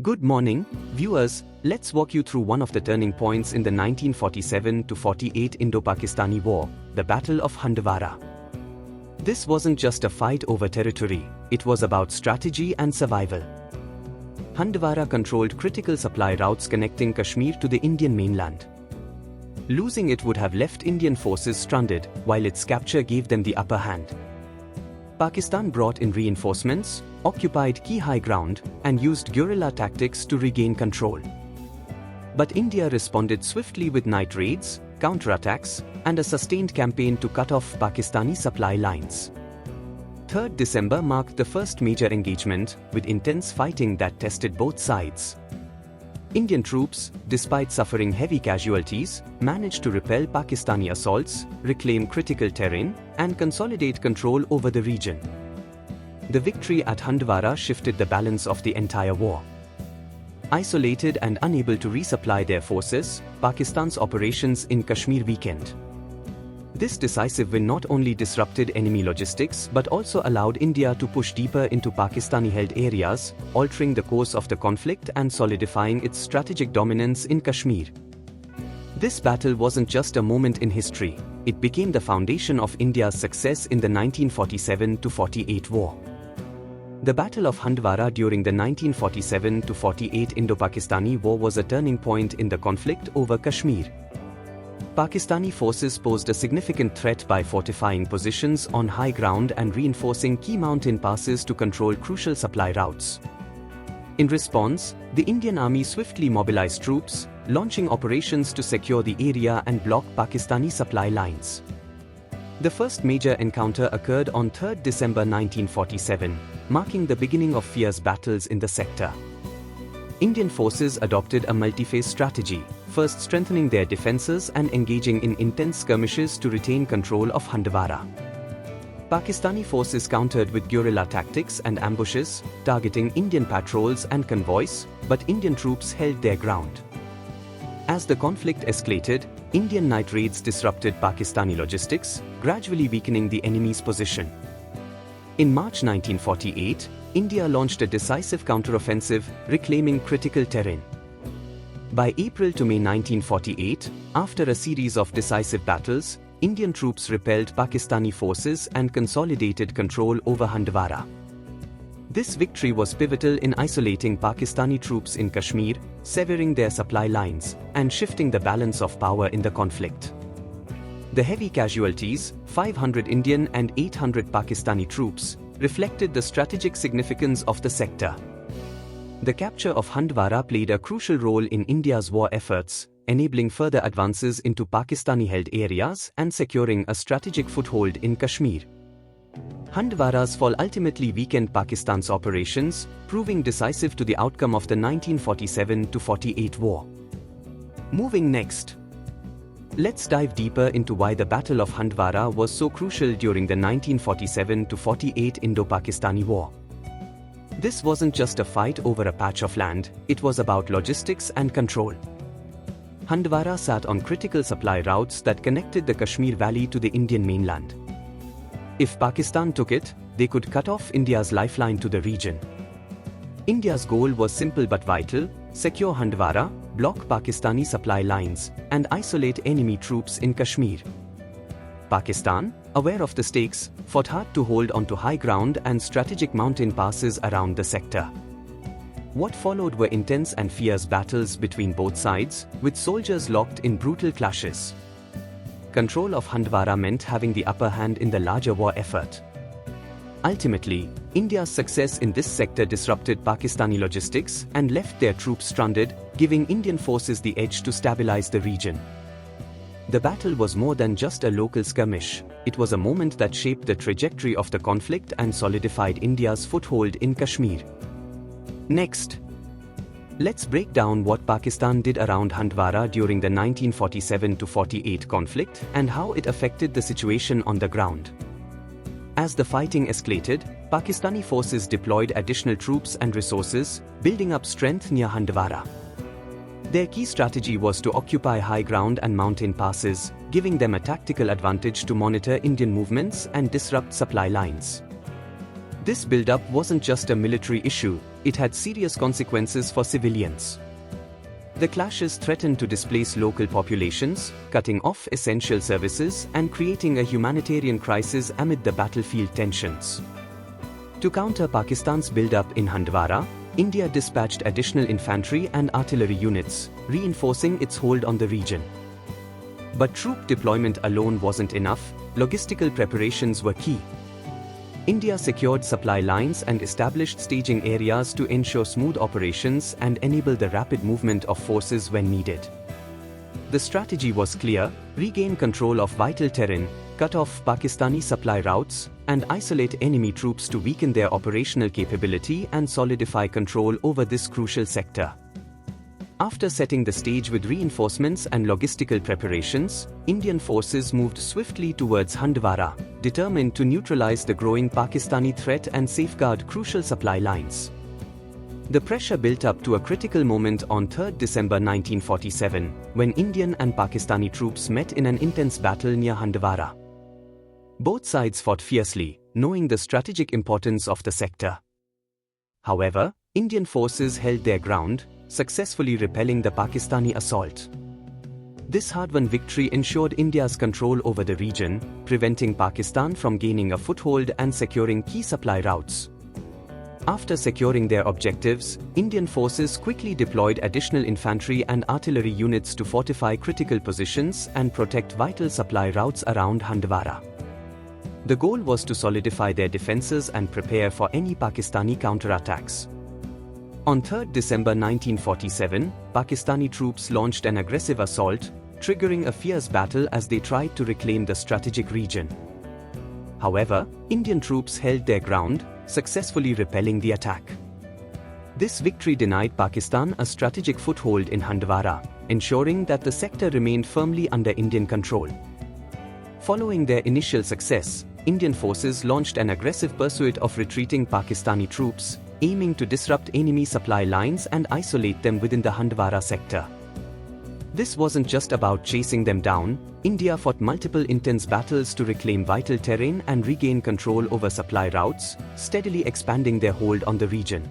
Good morning, viewers. Let's walk you through one of the turning points in the 1947-48 Indo-Pakistani War, the Battle of Handwara. This wasn't just a fight over territory, it was about strategy and survival. Handwara controlled critical supply routes connecting Kashmir to the Indian mainland. Losing it would have left Indian forces stranded, while its capture gave them the upper hand. Pakistan brought in reinforcements, occupied key high ground, and used guerrilla tactics to regain control. But India responded swiftly with night raids, counterattacks, and a sustained campaign to cut off Pakistani supply lines. 3rd December marked the first major engagement, with intense fighting that tested both sides. Indian troops, despite suffering heavy casualties, managed to repel Pakistani assaults, reclaim critical terrain, and consolidate control over the region. The victory at Handwara shifted the balance of the entire war. Isolated and unable to resupply their forces, Pakistan's operations in Kashmir weakened. This decisive win not only disrupted enemy logistics but also allowed India to push deeper into Pakistani-held areas, altering the course of the conflict and solidifying its strategic dominance in Kashmir. This battle wasn't just a moment in history, it became the foundation of India's success in the 1947-48 war. The Battle of Handwara during the 1947-48 Indo-Pakistani War was a turning point in the conflict over Kashmir. Pakistani forces posed a significant threat by fortifying positions on high ground and reinforcing key mountain passes to control crucial supply routes. In response, the Indian Army swiftly mobilized troops, launching operations to secure the area and block Pakistani supply lines. The first major encounter occurred on 3rd December 1947, marking the beginning of fierce battles in the sector. Indian forces adopted a multi-phase strategy, first strengthening their defenses and engaging in intense skirmishes to retain control of Handwara. Pakistani forces countered with guerrilla tactics and ambushes, targeting Indian patrols and convoys, but Indian troops held their ground. As the conflict escalated, Indian night raids disrupted Pakistani logistics, gradually weakening the enemy's position. In March 1948, India launched a decisive counteroffensive, reclaiming critical terrain. By April to May 1948, after a series of decisive battles, Indian troops repelled Pakistani forces and consolidated control over Handwara. This victory was pivotal in isolating Pakistani troops in Kashmir, severing their supply lines, and shifting the balance of power in the conflict. The heavy casualties, 500 Indian and 800 Pakistani troops, reflected the strategic significance of the sector. The capture of Handwara played a crucial role in India's war efforts, enabling further advances into Pakistani-held areas and securing a strategic foothold in Kashmir. Handwara's fall ultimately weakened Pakistan's operations, proving decisive to the outcome of the 1947-48 war. Moving next, let's dive deeper into why the Battle of Handwara was so crucial during the 1947-48 Indo-Pakistani War. This wasn't just a fight over a patch of land, it was about logistics and control. Handwara sat on critical supply routes that connected the Kashmir Valley to the Indian mainland. If Pakistan took it, they could cut off India's lifeline to the region. India's goal was simple but vital: secure Handwara, block Pakistani supply lines, and isolate enemy troops in Kashmir. Pakistan, aware of the stakes, fought hard to hold onto high ground and strategic mountain passes around the sector. What followed were intense and fierce battles between both sides, with soldiers locked in brutal clashes. Control of Handwara meant having the upper hand in the larger war effort. Ultimately, India's success in this sector disrupted Pakistani logistics and left their troops stranded, giving Indian forces the edge to stabilize the region. The battle was more than just a local skirmish, it was a moment that shaped the trajectory of the conflict and solidified India's foothold in Kashmir. Next, let's break down what Pakistan did around Handwara during the 1947-48 conflict and how it affected the situation on the ground. As the fighting escalated, Pakistani forces deployed additional troops and resources, building up strength near Handwara. Their key strategy was to occupy high ground and mountain passes, giving them a tactical advantage to monitor Indian movements and disrupt supply lines. This buildup wasn't just a military issue, it had serious consequences for civilians. The clashes threatened to displace local populations, cutting off essential services and creating a humanitarian crisis amid the battlefield tensions. To counter Pakistan's buildup in Handwara, India dispatched additional infantry and artillery units, reinforcing its hold on the region. But troop deployment alone wasn't enough, logistical preparations were key. India secured supply lines and established staging areas to ensure smooth operations and enable the rapid movement of forces when needed. The strategy was clear: regain control of vital terrain, cut off Pakistani supply routes, and isolate enemy troops to weaken their operational capability and solidify control over this crucial sector. After setting the stage with reinforcements and logistical preparations, Indian forces moved swiftly towards Handwara, determined to neutralize the growing Pakistani threat and safeguard crucial supply lines. The pressure built up to a critical moment on 3 December 1947, when Indian and Pakistani troops met in an intense battle near Handwara. Both sides fought fiercely, knowing the strategic importance of the sector. However, Indian forces held their ground, successfully repelling the Pakistani assault. This hard-won victory ensured India's control over the region, preventing Pakistan from gaining a foothold and securing key supply routes. After securing their objectives, Indian forces quickly deployed additional infantry and artillery units to fortify critical positions and protect vital supply routes around Handwara. The goal was to solidify their defenses and prepare for any Pakistani counterattacks. On 3 December 1947, Pakistani troops launched an aggressive assault, triggering a fierce battle as they tried to reclaim the strategic region. However, Indian troops held their ground, successfully repelling the attack. This victory denied Pakistan a strategic foothold in Handwara, ensuring that the sector remained firmly under Indian control. Following their initial success, Indian forces launched an aggressive pursuit of retreating Pakistani troops, aiming to disrupt enemy supply lines and isolate them within the Handwara sector. This wasn't just about chasing them down. India fought multiple intense battles to reclaim vital terrain and regain control over supply routes, steadily expanding their hold on the region.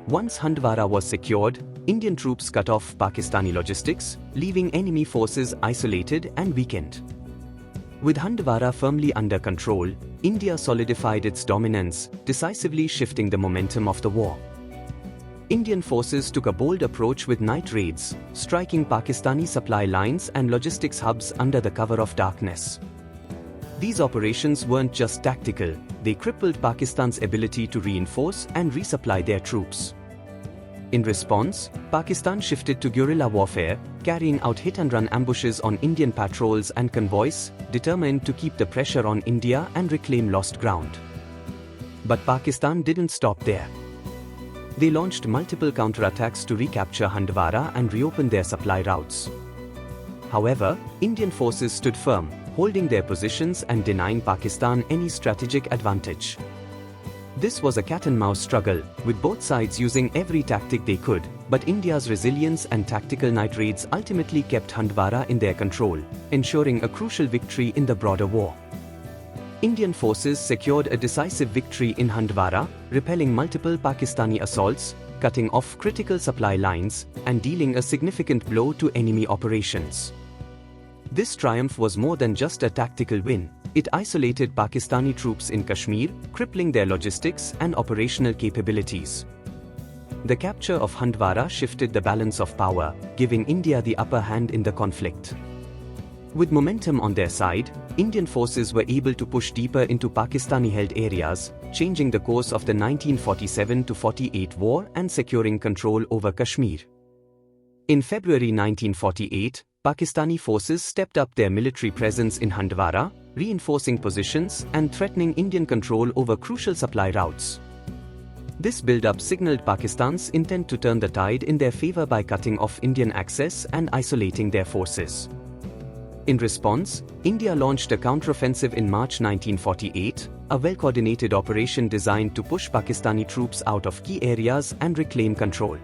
Once Handwara was secured, Indian troops cut off Pakistani logistics, leaving enemy forces isolated and weakened. With Handwara firmly under control, India solidified its dominance, decisively shifting the momentum of the war. Indian forces took a bold approach with night raids, striking Pakistani supply lines and logistics hubs under the cover of darkness. These operations weren't just tactical, they crippled Pakistan's ability to reinforce and resupply their troops. In response, Pakistan shifted to guerrilla warfare, carrying out hit-and-run ambushes on Indian patrols and convoys, determined to keep the pressure on India and reclaim lost ground. But Pakistan didn't stop there. They launched multiple counterattacks to recapture Handwara and reopen their supply routes. However, Indian forces stood firm, holding their positions and denying Pakistan any strategic advantage. This was a cat-and-mouse struggle, with both sides using every tactic they could, but India's resilience and tactical night raids ultimately kept Handwara in their control, ensuring a crucial victory in the broader war. Indian forces secured a decisive victory in Handwara, repelling multiple Pakistani assaults, cutting off critical supply lines, and dealing a significant blow to enemy operations. This triumph was more than just a tactical win. It isolated Pakistani troops in Kashmir, crippling their logistics and operational capabilities. The capture of Handwara shifted the balance of power, giving India the upper hand in the conflict. With momentum on their side, Indian forces were able to push deeper into Pakistani-held areas, changing the course of the 1947-48 war and securing control over Kashmir. In February 1948, Pakistani forces stepped up their military presence in Handwara, reinforcing positions and threatening Indian control over crucial supply routes. This build-up signaled Pakistan's intent to turn the tide in their favor by cutting off Indian access and isolating their forces. In response, India launched a counteroffensive in March 1948, a well-coordinated operation designed to push Pakistani troops out of key areas and reclaim control.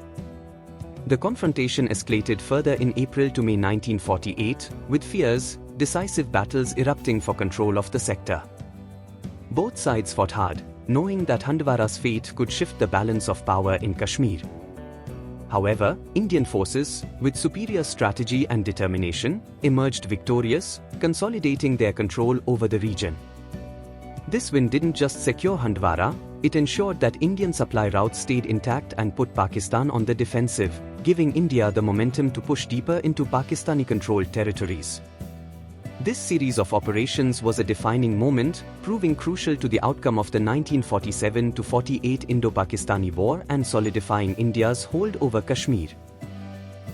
The confrontation escalated further in April to May 1948, with fierce, decisive battles erupting for control of the sector. Both sides fought hard, knowing that Handwara's fate could shift the balance of power in Kashmir. However, Indian forces, with superior strategy and determination, emerged victorious, consolidating their control over the region. This win didn't just secure Handwara, it ensured that Indian supply routes stayed intact and put Pakistan on the defensive, giving India the momentum to push deeper into Pakistani-controlled territories. This series of operations was a defining moment, proving crucial to the outcome of the 1947-48 Indo-Pakistani War and solidifying India's hold over Kashmir.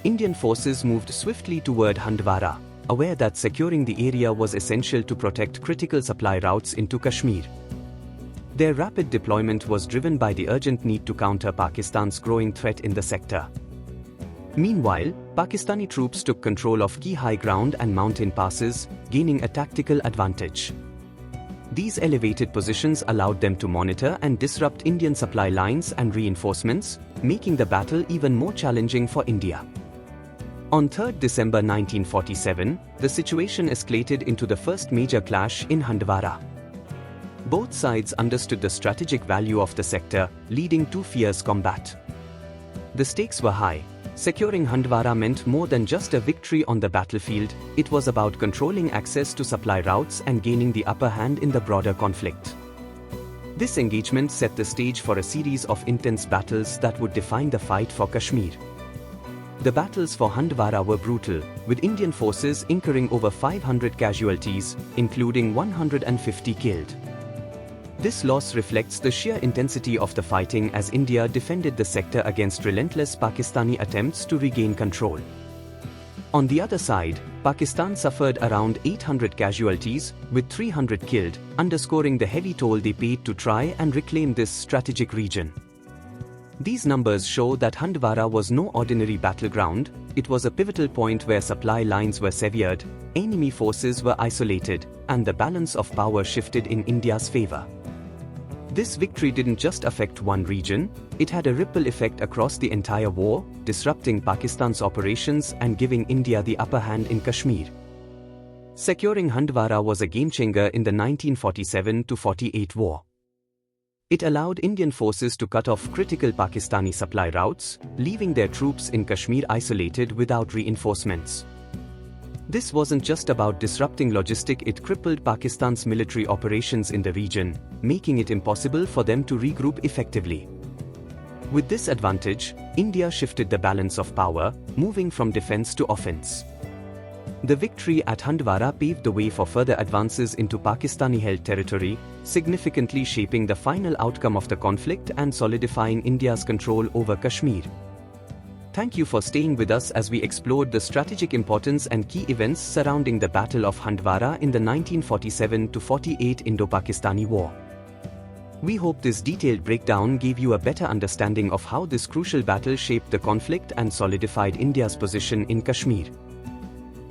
Indian forces moved swiftly toward Handwara, aware that securing the area was essential to protect critical supply routes into Kashmir. Their rapid deployment was driven by the urgent need to counter Pakistan's growing threat in the sector. Meanwhile, Pakistani troops took control of key high ground and mountain passes, gaining a tactical advantage. These elevated positions allowed them to monitor and disrupt Indian supply lines and reinforcements, making the battle even more challenging for India. On 3 December 1947, the situation escalated into the first major clash in Handwara. Both sides understood the strategic value of the sector, leading to fierce combat. The stakes were high. Securing Handwara meant more than just a victory on the battlefield, it was about controlling access to supply routes and gaining the upper hand in the broader conflict. This engagement set the stage for a series of intense battles that would define the fight for Kashmir. The battles for Handwara were brutal, with Indian forces incurring over 500 casualties, including 150 killed. This loss reflects the sheer intensity of the fighting as India defended the sector against relentless Pakistani attempts to regain control. On the other side, Pakistan suffered around 800 casualties, with 300 killed, underscoring the heavy toll they paid to try and reclaim this strategic region. These numbers show that Handwara was no ordinary battleground, it was a pivotal point where supply lines were severed, enemy forces were isolated, and the balance of power shifted in India's favor. This victory didn't just affect one region, it had a ripple effect across the entire war, disrupting Pakistan's operations and giving India the upper hand in Kashmir. Securing Handwara was a game-changer in the 1947-48 war. It allowed Indian forces to cut off critical Pakistani supply routes, leaving their troops in Kashmir isolated without reinforcements. This wasn't just about disrupting logistics, it crippled Pakistan's military operations in the region, making it impossible for them to regroup effectively. With this advantage, India shifted the balance of power, moving from defense to offense. The victory at Handwara paved the way for further advances into Pakistani-held territory, significantly shaping the final outcome of the conflict and solidifying India's control over Kashmir. Thank you for staying with us as we explored the strategic importance and key events surrounding the Battle of Handwara in the 1947-48 Indo-Pakistani War. We hope this detailed breakdown gave you a better understanding of how this crucial battle shaped the conflict and solidified India's position in Kashmir.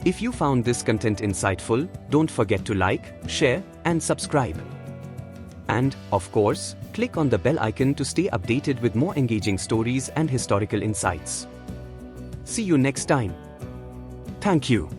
If you found this content insightful, don't forget to like, share, and subscribe. And, of course, click on the bell icon to stay updated with more engaging stories and historical insights. See you next time. Thank you.